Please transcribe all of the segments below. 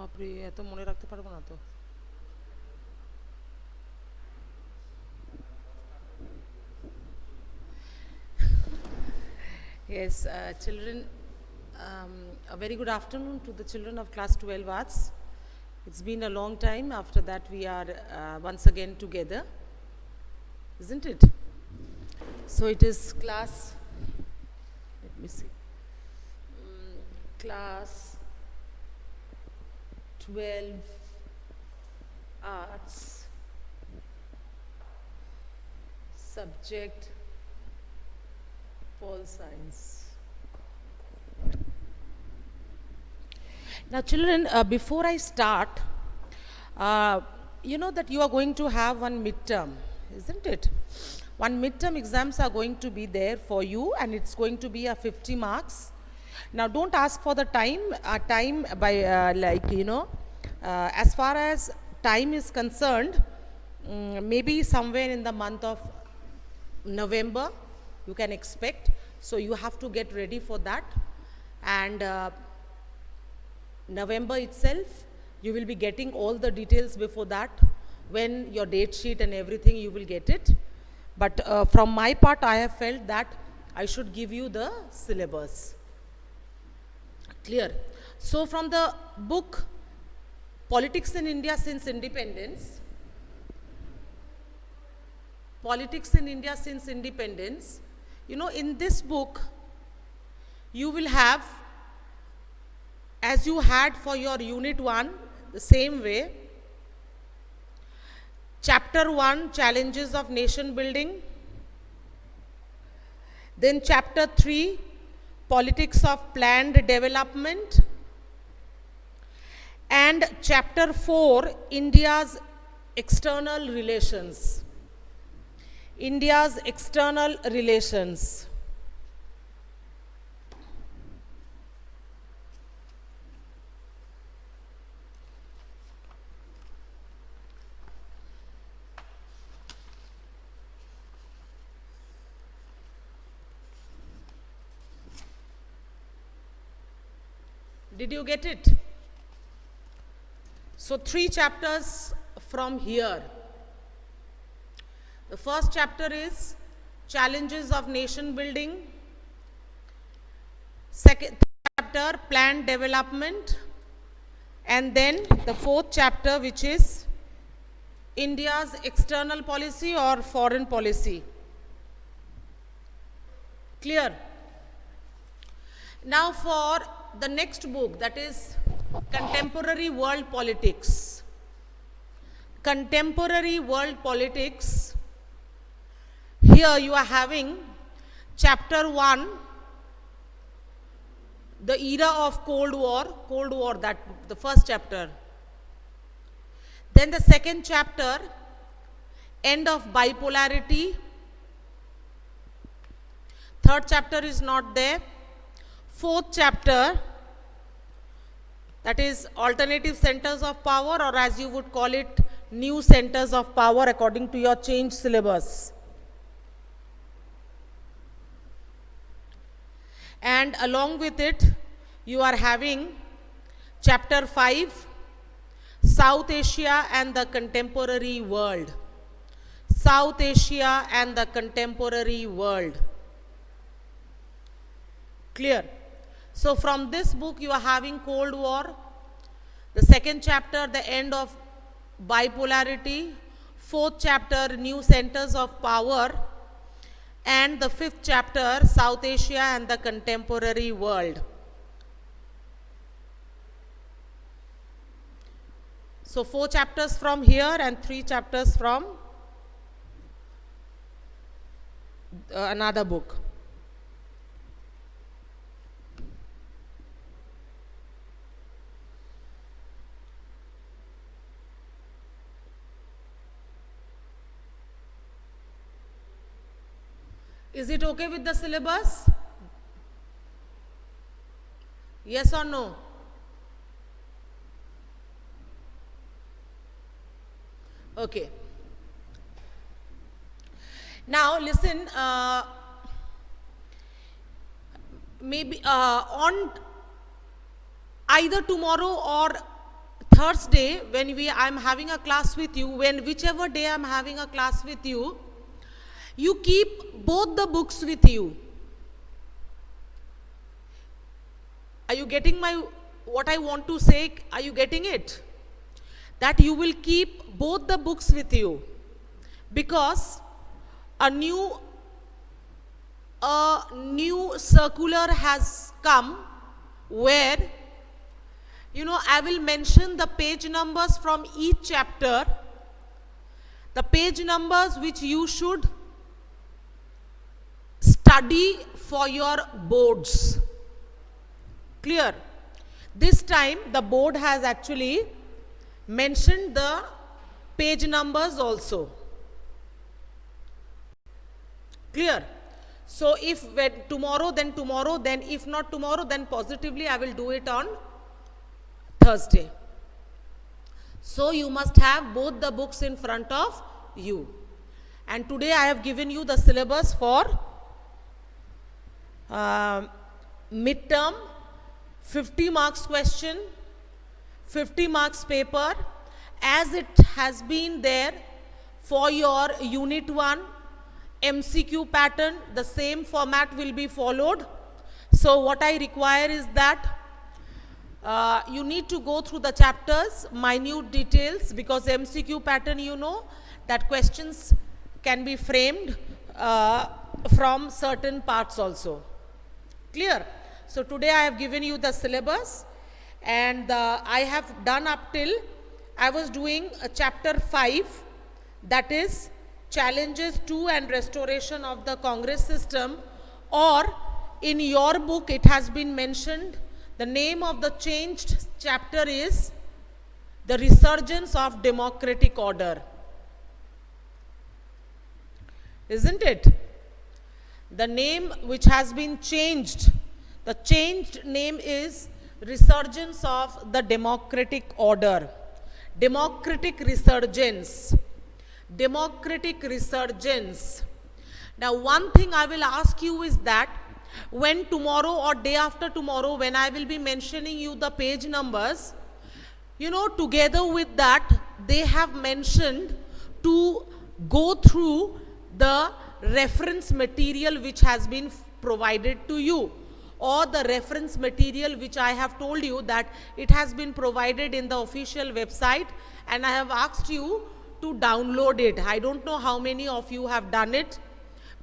বাপরে এত মনে রাখতে পারবো না তো। Yes, children, a very good afternoon to the children of class 12 arts. It's been a long time. After that, we are once again together, isn't it? So it is class, let me see, class 12 arts, subject Pol Science. Now, children, before I start, you know that you are going to have one midterm, isn't it? One midterm exams are going to be there for you, and it's going to be a 50 marks. Now, don't ask for the time by as far as time is concerned, maybe somewhere in the month of November you can expect. So you have to get ready for that, and November itself you will be getting all the details before that, when your date sheet and everything you will get it. But from my part, I have felt that I should give you the syllabus. Clear? So from the book Politics in India Since Independence, Politics in India Since Independence, you know, in this book you will have, as you had for your unit 1, the same way, chapter 1, challenges of nation building, then chapter 3, politics of planned development, and chapter 4, India's external relations. India's external relations. Did you get it? So 3 chapters from here. The first chapter is challenges of nation building. Second chapter, planned development. And then the 4th chapter, which is India's external policy or foreign policy. Clear? Now for the next book, that is Contemporary World Politics. Contemporary World Politics. Here you are having chapter 1, the era of Cold War, that the first chapter. Then the second chapter, end of bipolarity. Third chapter is not there. Fourth chapter, that is alternative centers of power, or as you would call it, new centers of power according to your changed syllabus. And along with it, you are having chapter 5, South Asia and the Contemporary World. South Asia and the Contemporary World. Clear? So from this book you are having Cold War, the second chapter, the end of bipolarity, fourth chapter, new centers of power, and the fifth chapter, South Asia and the Contemporary World. So 4 chapters from here and 3 chapters from another book. Is it okay with the syllabus? Yes or no? Okay. Now listen, maybe on either tomorrow or Thursday, when I'm having a class with you, whichever day I'm having a class with you, you keep both the books with you. Are you getting what I want to say? Are you getting it? That you will keep both the books with you, because a new circular has come where, I will mention the page numbers from each chapter, the page numbers which you should study for your boards. Clear? This time the board has actually mentioned the page numbers also. Clear? So if tomorrow, then if not tomorrow, then positively I will do it on Thursday. So you must have both the books in front of you. And today I have given you the syllabus for midterm, 50 marks question, 50 marks paper, as it has been there for your unit 1 MCQ pattern. The same format will be followed. So what I require is that you need to go through the chapters, minute details, because MCQ pattern, that questions can be framed from certain parts also. Clear? So today I have given you the syllabus, and I have done up till I was doing chapter 5, that is challenges to and restoration of the Congress system, or in your book it has been mentioned, the name of the changed chapter is the resurgence of democratic order. Isn't it? The name which has been changed, the changed name is resurgence of the democratic order. Democratic resurgence. Democratic resurgence. Now one thing I will ask you is that when tomorrow or day after tomorrow, when I will be mentioning you the page numbers, together with that, they have mentioned to go through the reference material which has been provided to you, or the reference material which I have told you that it has been provided in the official website, and I have asked you to download it. I don't know how many of you have done it,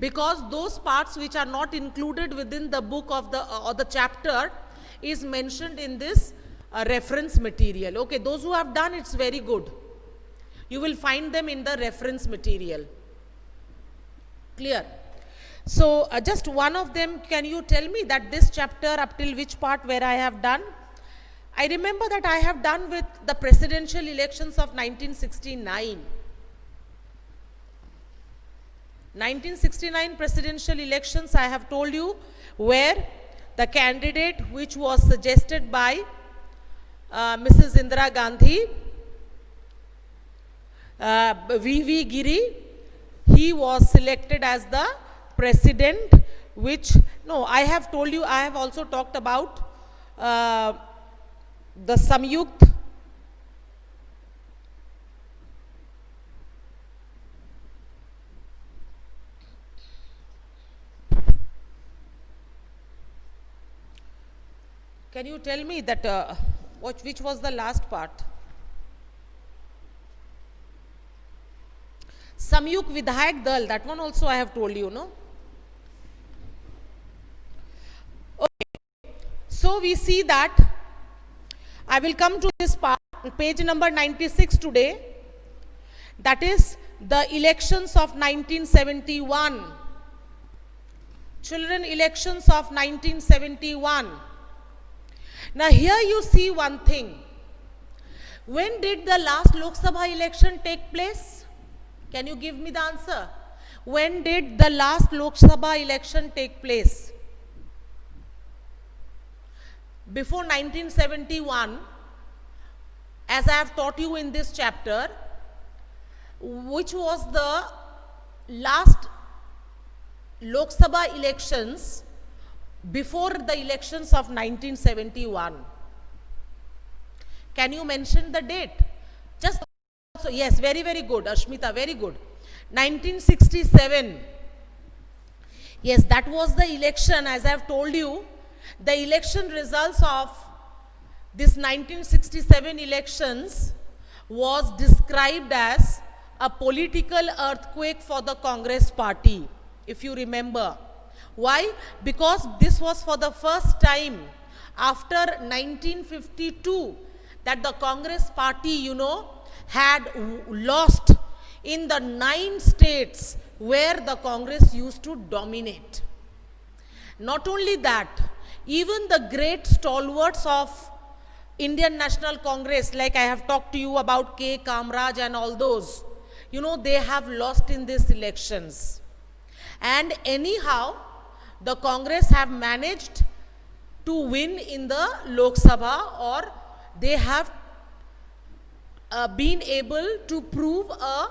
because those parts which are not included within the book of the chapter is mentioned in this reference material. Okay, those who have done, it's very good. You will find them in the reference material. Clear? So just one of them, can you tell me that this chapter up till which part where I have done? I remember that I have done with the presidential elections of 1969. 1969 presidential elections, I have told you, where the candidate which was suggested by Mrs. Indira Gandhi, V.V. Giri, he was selected as the president, I have told you, I have also talked about the Samyukt Can you tell me that which was the last part? Samyuk Vidhayak Dal, that one also I have told you, no? Okay. So we see that I will come to this part, page number 96 today, that is the elections of 1971. Children, elections of 1971. Now here you see one thing. When did the last Lok Sabha election take place? Can you give me the answer? When did the last Lok Sabha election take place? Before 1971, as I have taught you in this chapter, which was the last Lok Sabha elections before the elections of 1971. Can you mention the date? Just so, yes, very, very good, Ashmita, very good. 1967. Yes, that was the election, as I have told you. The election results of this 1967 elections was described as a political earthquake for the Congress party, if you remember. Why? Because this was for the first time after 1952 that the Congress party, you know, had lost in the 9 states where the Congress used to dominate. Not only that, even the great stalwarts of Indian National Congress, like I have talked to you about K. Kamraj and all those, you know, they have lost in these elections. And anyhow, the Congress have managed to win in the Lok Sabha, or they have been able to prove a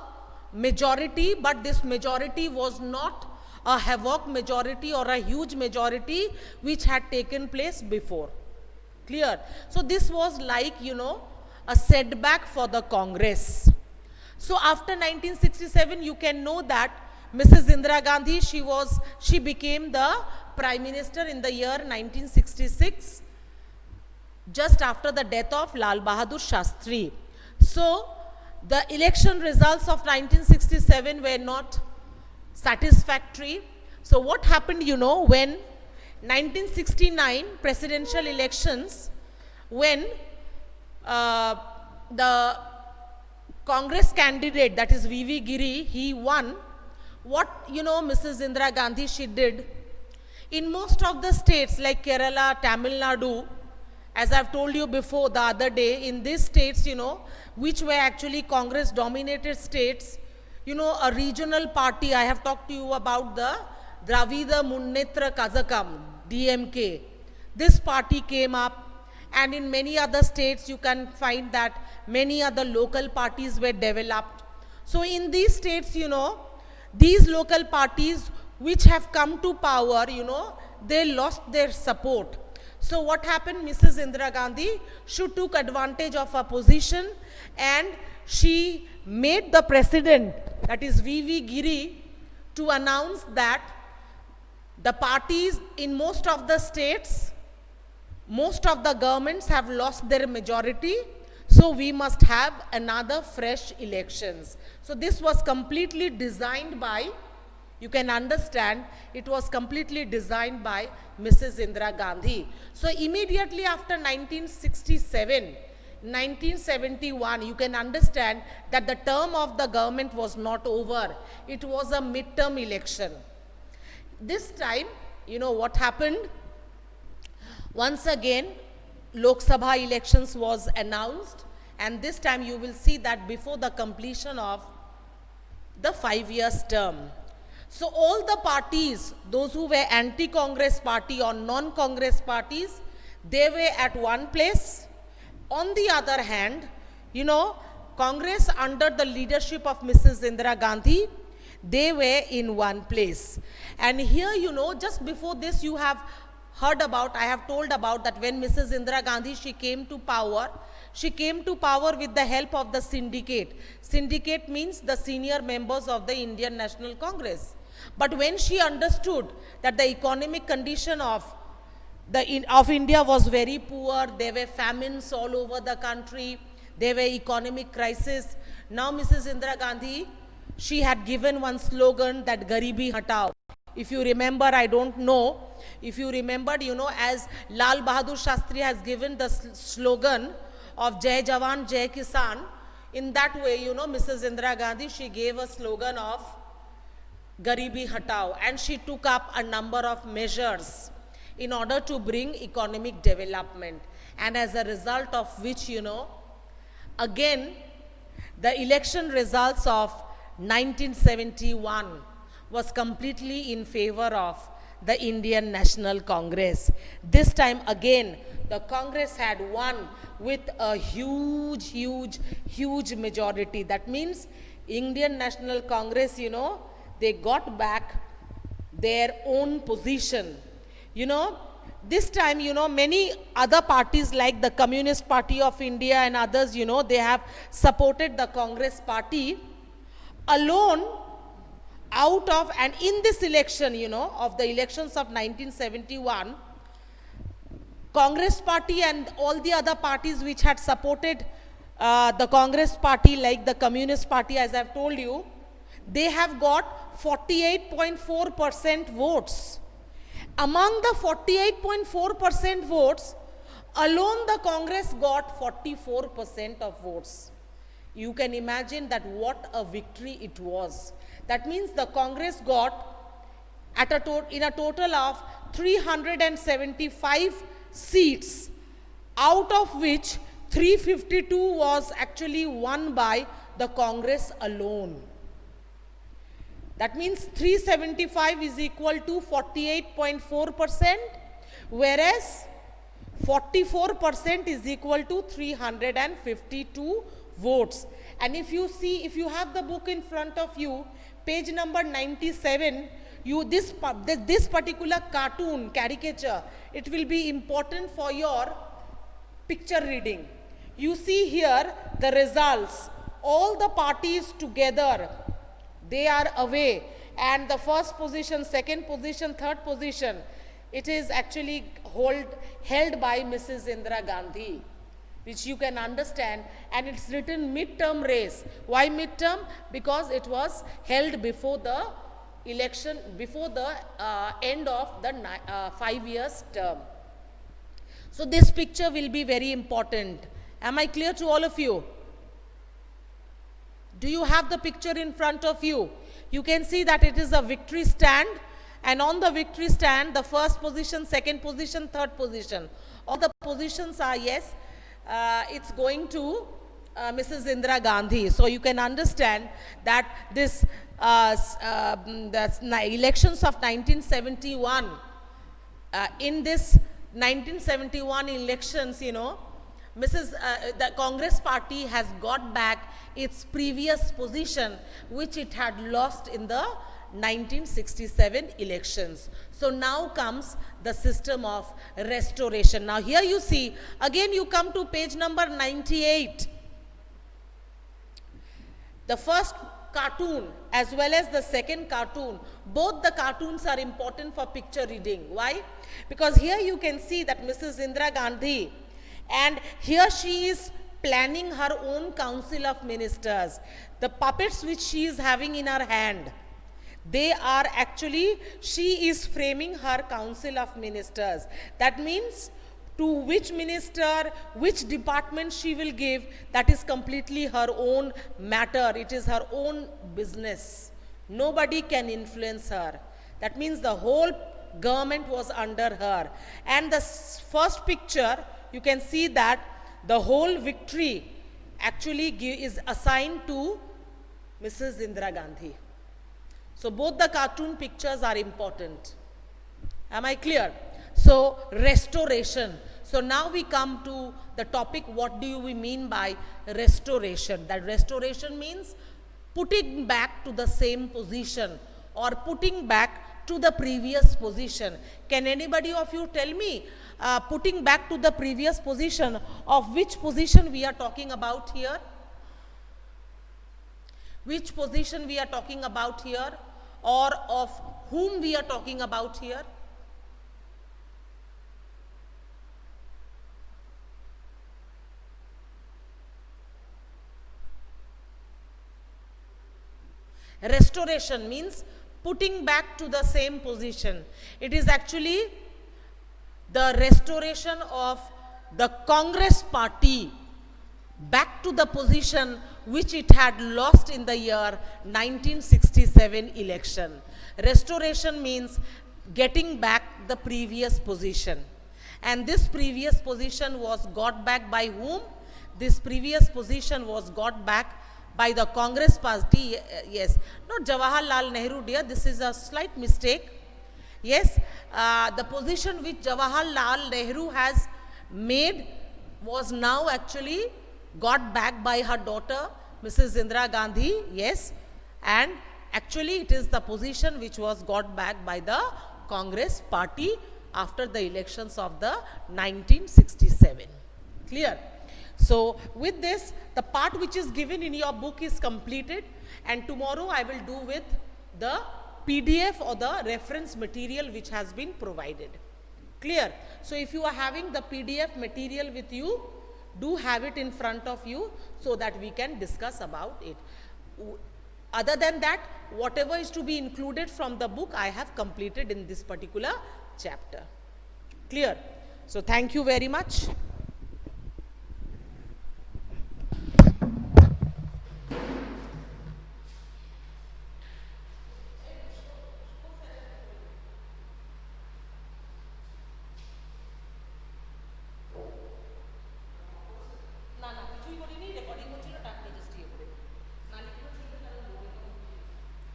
majority, but this majority was not a havoc majority or a huge majority which had taken place before. Clear? So this was like, you know, a setback for the Congress. So after 1967, you can know that Mrs. Indira Gandhi, she became the Prime Minister in the year 1966, just after the death of Lal Bahadur Shastri. So the election results of 1967 were not satisfactory. So what happened, you know, when 1969 presidential elections, when the Congress candidate, that is V.V. Giri, he won, what, you know, Mrs. Indira Gandhi, she did, in most of the states like Kerala, Tamil Nadu, as I've told you before the other day, in these states, you know, which were actually Congress dominated states, you know, a regional party, I have talked to you about the Dravida Munnetra Kazhagam, DMK. This party came up, and in many other states you can find that many other local parties were developed. So in these states, you know, these local parties which have come to power, you know, they lost their support. So what happened? Mrs. Indira Gandhi, she took advantage of her position and she made the president, that is V.V. Giri, to announce that the parties in most of the states, most of the governments have lost their majority, so we must have another fresh elections. So this was completely designed by, you can understand, it was completely designed by Mrs. Indira Gandhi. So immediately after 1967, 1971, you can understand that the term of the government was not over. It was a midterm election. This time, you know what happened? Once again, Lok Sabha elections was announced, and this time you will see that before the completion of the 5 years term. So all the parties, those who were anti-Congress party or non-Congress parties, they were at one place. On the other hand, you know, Congress under the leadership of Mrs. Indira Gandhi, they were in one place. And here, you know, just before this you have heard about, I have told about that when Mrs. Indira Gandhi, she came to power with the help of the syndicate. Syndicate means the senior members of the Indian National Congress. But when she understood that the economic condition of India was very poor, there were famines all over the country, there were economic crisis. Now Mrs. Indira Gandhi, she had given one slogan, that Garibi Hatao. If you remember, I don't know, if you remembered, you know, as Lal Bahadur Shastri has given the slogan of Jai Jawan, Jai Kisan, in that way, you know, Mrs. Indira Gandhi, she gave a slogan of Garibi Hatao, and she took up a number of measures in order to bring economic development, and as a result of which, you know, again, the election results of 1971 was completely in favor of the Indian National Congress. This time again, the Congress had won with a huge majority. That means Indian National Congress, you know, they got back their own position. You know, this time, many other parties like the Communist Party of India and others, they have supported the Congress party alone out of, and in this election, of the elections of 1971, Congress party and all the other parties which had supported the Congress party like the Communist Party, as I've told you, they have got 48.4% votes. Among the 48.4% votes, alone the Congress got 44% of votes. You can imagine that what a victory it was. That means the Congress got in a total of 375 seats, out of which 352 was actually won by the Congress alone. That means 375 is equal to 48.4%, whereas 44% is equal to 352 votes. And if you see, if you have the book in front of you, page number 97, this particular cartoon, caricature, it will be important for your picture reading. You see here the results. All the parties together, they are away, and the first position, second position, third position, it is actually held by Mrs. Indira Gandhi, which you can understand, and it's written midterm race. Why midterm? Because it was held before the election, before the end of the 5 years term. So this picture will be very important. Am I clear to all of you? Do you have the picture in front of you? You can see that it is a victory stand, and on the victory stand, the first position, second position, third position. All the positions are, yes, it's going to Mrs. Indira Gandhi. So you can understand that this elections of 1971, in this 1971 elections, the Congress party has got back its previous position, which it had lost in the 1967 elections. So now comes the system of restoration. Now here you see, again you come to page number 98. The first cartoon as well as the second cartoon, both the cartoons are important for picture reading. Why? Because here you can see that Mrs. Indira Gandhi, and here she is planning her own council of ministers. The puppets which she is having in her hand, they are actually, she is framing her council of ministers. That means to which minister, which department she will give, that is completely her own matter. It is her own business. Nobody can influence her. That means the whole government was under her. And the first picture, you can see that the whole victory actually is assigned to Mrs. Indira Gandhi. So both the cartoon pictures are important. Am I clear? So restoration. So now we come to the topic, what do we mean by restoration? That restoration means putting back to the same position or putting back to the previous position. Can anybody of you tell me putting back to the previous position, of which position we are talking about here? Which position we are talking about here, or of whom we are talking about here? Restoration means putting back to the same position. It is actually the restoration of the Congress party back to the position which it had lost in the year 1967 election. Restoration means getting back the previous position. And this previous position was got back by whom? This previous position was got back by the Congress party. Yes, not Jawaharlal Nehru, dear, this is a slight mistake. Yes, the position which Jawaharlal Nehru has made was now actually got back by her daughter, Mrs. Indira Gandhi. Yes, and actually it is the position which was got back by the Congress party after the elections of the 1967. Clear? So with this, the part which is given in your book is completed, and tomorrow I will do with the PDF or the reference material which has been provided. Clear? So if you are having the PDF material with you, do have it in front of you so that we can discuss about it. Other than that, whatever is to be included from the book, I have completed in this particular chapter. Clear? So thank you very much.